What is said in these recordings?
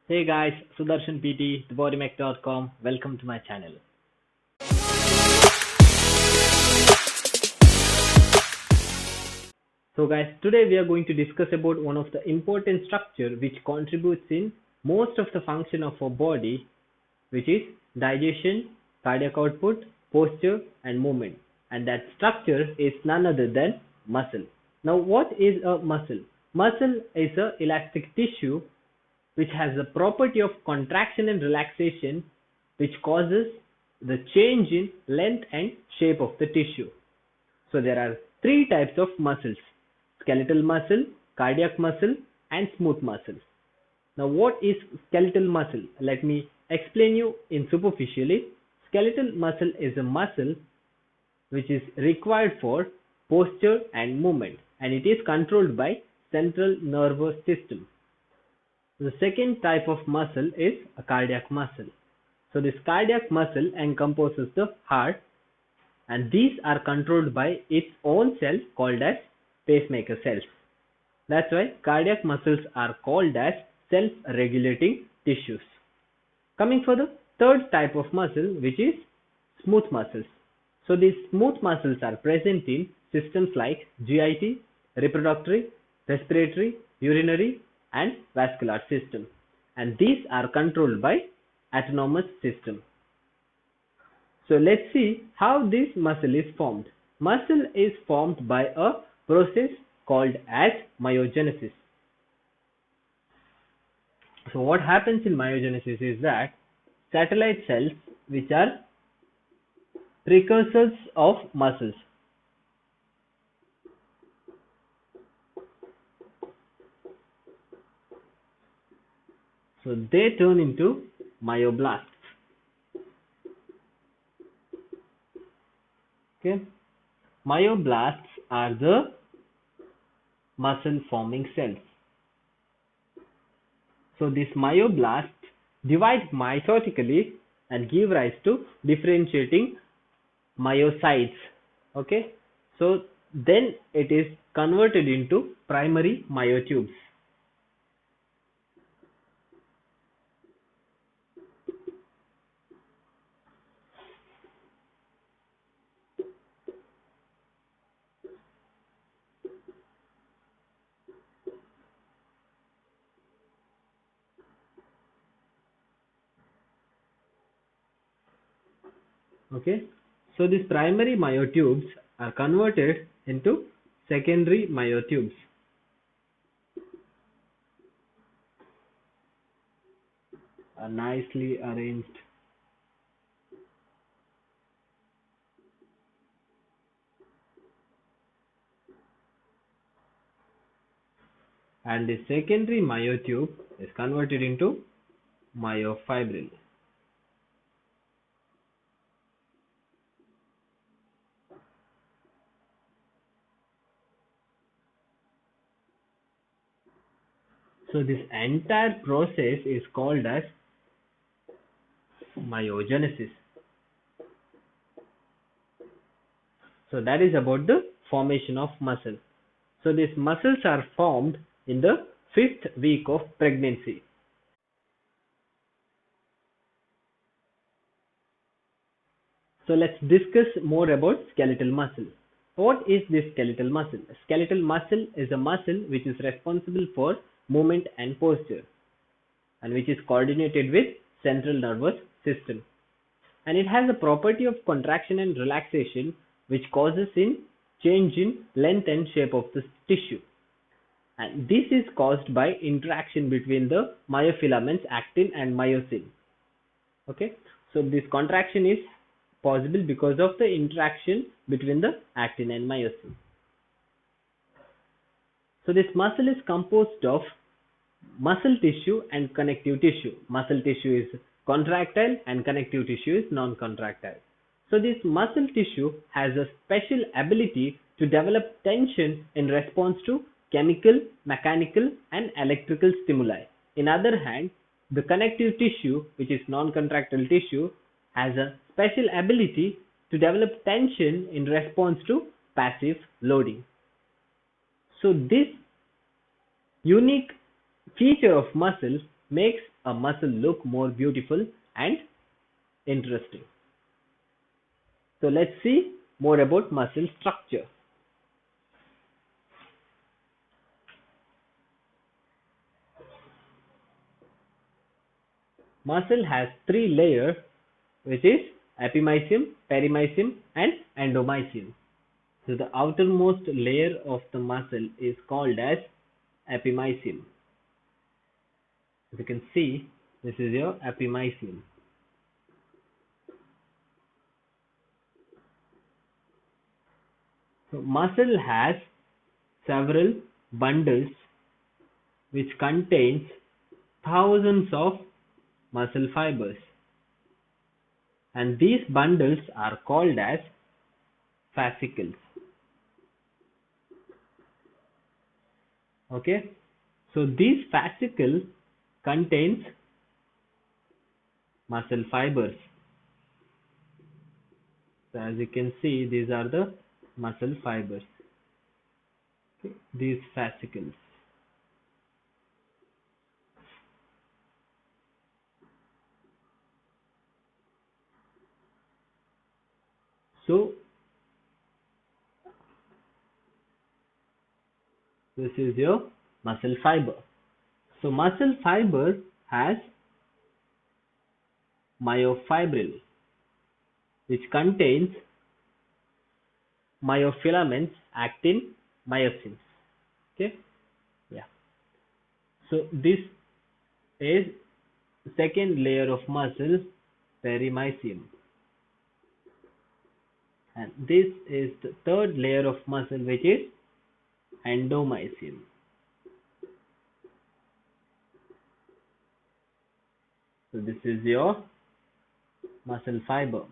Hey guys, Sudarshan PT, thebodymech.com. Welcome to my channel. So guys, today we are going to discuss about one of the important structure which contributes in most of the function of our body, which is digestion, cardiac output, posture and movement. And that structure is none other than muscle. Now what is a muscle? Muscle is a elastic tissue which has the property of contraction and relaxation, which causes the change in length and shape of the tissue. So there are three types of muscles: skeletal muscle, cardiac muscle and smooth muscle. Now what is skeletal muscle? Let me explain you in superficially. Skeletal muscle is a muscle which is required for posture and movement, and it is controlled by central nervous system. The second type of muscle is a cardiac muscle. So this cardiac muscle encompasses the heart, and these are controlled by its own cell called as pacemaker cells. That's why cardiac muscles are called as self-regulating tissues. Coming for the third type of muscle, which is smooth muscles. So these smooth muscles are present in systems like GIT, reproductive, respiratory, urinary and vascular system, and these are controlled by autonomous system. So let's see how this muscle is formed. Muscle is formed by a process called as myogenesis. So what happens in myogenesis is that satellite cells, which are precursors of muscles, so they turn into myoblasts. Okay, myoblasts are the muscle forming cells. So these myoblasts divide mitotically and give rise to differentiating myocytes. Okay, so then it is converted into primary myotubes. Okay, so these primary myotubes are converted into secondary myotubes. Are nicely arranged. And the secondary myotube is converted into myofibril. So this entire process is called as myogenesis. So that is about the formation of muscle. So these muscles are formed in the 5th week of pregnancy. So let's discuss more about skeletal muscle. What is this skeletal muscle? Skeletal muscle is a muscle which is responsible for movement and posture, and which is coordinated with central nervous system. And it has a property of contraction and relaxation, which causes in change in length and shape of the tissue. And this is caused by interaction between the myofilaments actin and myosin. Okay, so this contraction is possible because of the interaction between the actin and myosin. So this muscle is composed of muscle tissue and connective tissue. Muscle tissue is contractile and connective tissue is non-contractile. So this muscle tissue has a special ability to develop tension in response to chemical, mechanical and electrical stimuli. In other hand, the connective tissue, which is non-contractile tissue, has a special ability to develop tension in response to passive loading. So this unique feature of muscle makes a muscle look more beautiful and interesting. So let's see more about muscle structure. Muscle has three layers, which is epimysium, perimysium and endomysium. So the outermost layer of the muscle is called as epimysium. As you can see, this is your epimysium. So muscle has several bundles which contains thousands of muscle fibers, and these bundles are called as fascicles. Okay, so these fascicles contains muscle fibers. So as you can see, these are the muscle fibers. Okay, these fascicles. So this is your muscle fiber. So muscle fiber has myofibril, which contains myofilaments, actin, myosin. Okay, yeah. So this is second layer of muscle, perimysium, and this is the third layer of muscle, which is endomysium. So this is your muscle fiber,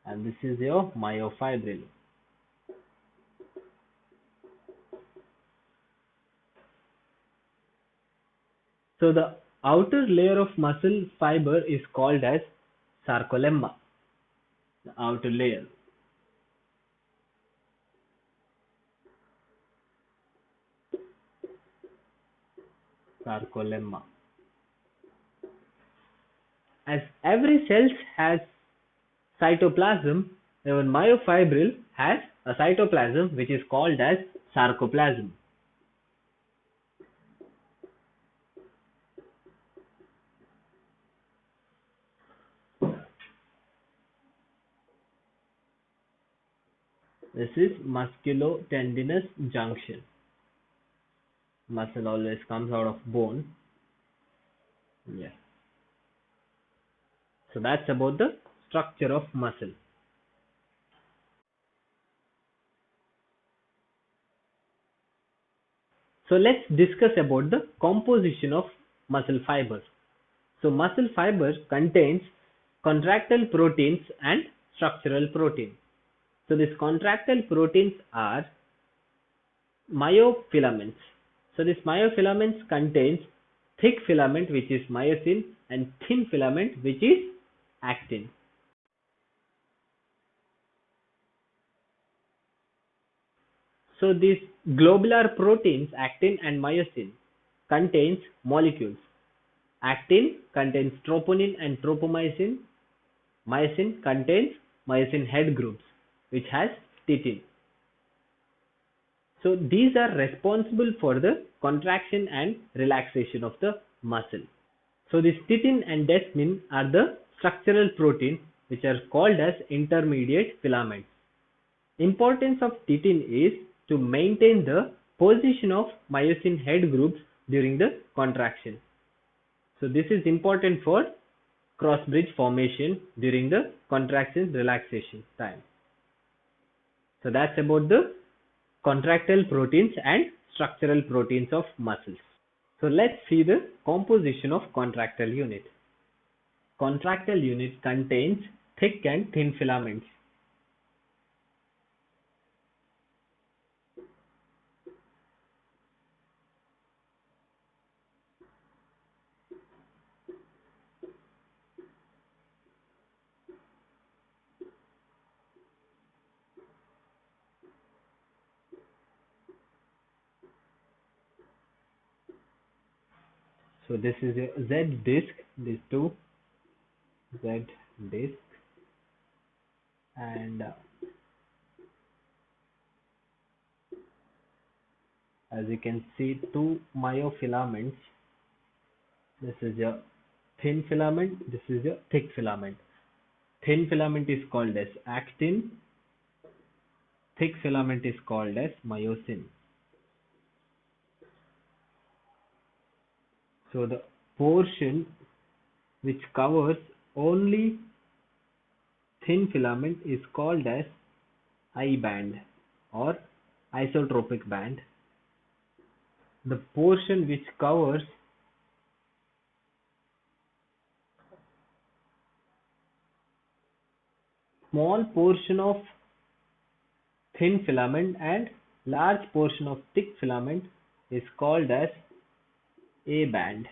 and this is your myofibril. So the outer layer of muscle fiber is called as sarcolemma. The outer layer. Sarcolemma. As every cell has cytoplasm, even myofibril has a cytoplasm which is called as sarcoplasm. This is musculotendinous junction. Muscle always comes out of bone. Yes. So that's about the structure of muscle. So let's discuss about the composition of muscle fibers. So muscle fiber contains contractile proteins and structural protein. So these contractile proteins are myofilaments. So these myofilaments contains thick filament, which is myosin, and thin filament, which is actin. So these globular proteins, actin and myosin, contains molecules. Actin contains troponin and tropomyosin. Myosin contains myosin head groups, which has titin. So these are responsible for the contraction and relaxation of the muscle. So this titin and desmin are the structural protein which are called as intermediate filaments. Importance of titin is to maintain the position of myosin head groups during the contraction. So this is important for cross bridge formation during the contraction relaxation time. So that's about the contractile proteins and structural proteins of muscles. So let's see the composition of contractile unit. Contractile unit contains thick and thin filaments. So this is a Z disc, these two Z disc, and as you can see, two myofilaments. This is a thin filament, this is a thick filament. Thin filament is called as actin, thick filament is called as myosin. So the portion which covers only thin filament is called as I band or isotropic band. The portion which covers small portion of thin filament and large portion of thick filament is called as A band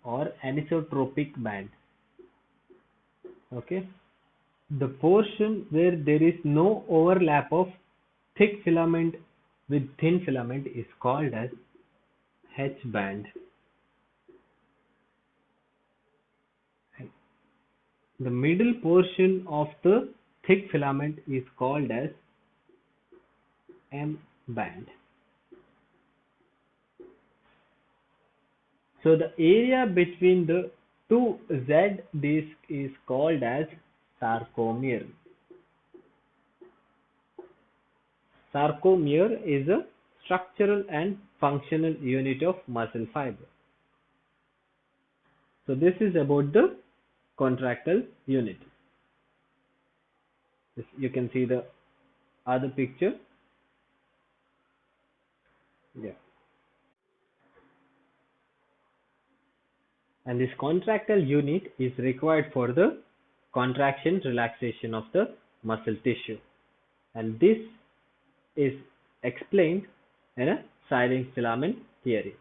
or anisotropic band. Okay. The portion where there is no overlap of thick filament with thin filament is called as H band. The middle portion of the thick filament is called as M band. So the area between the two Z discs is called as sarcomere. Sarcomere is a structural and functional unit of muscle fiber. So this is about the contractile unit. You can see the other picture. Yeah. And this contractile unit is required for the contraction relaxation of the muscle tissue. And this is explained in a silent filament theory.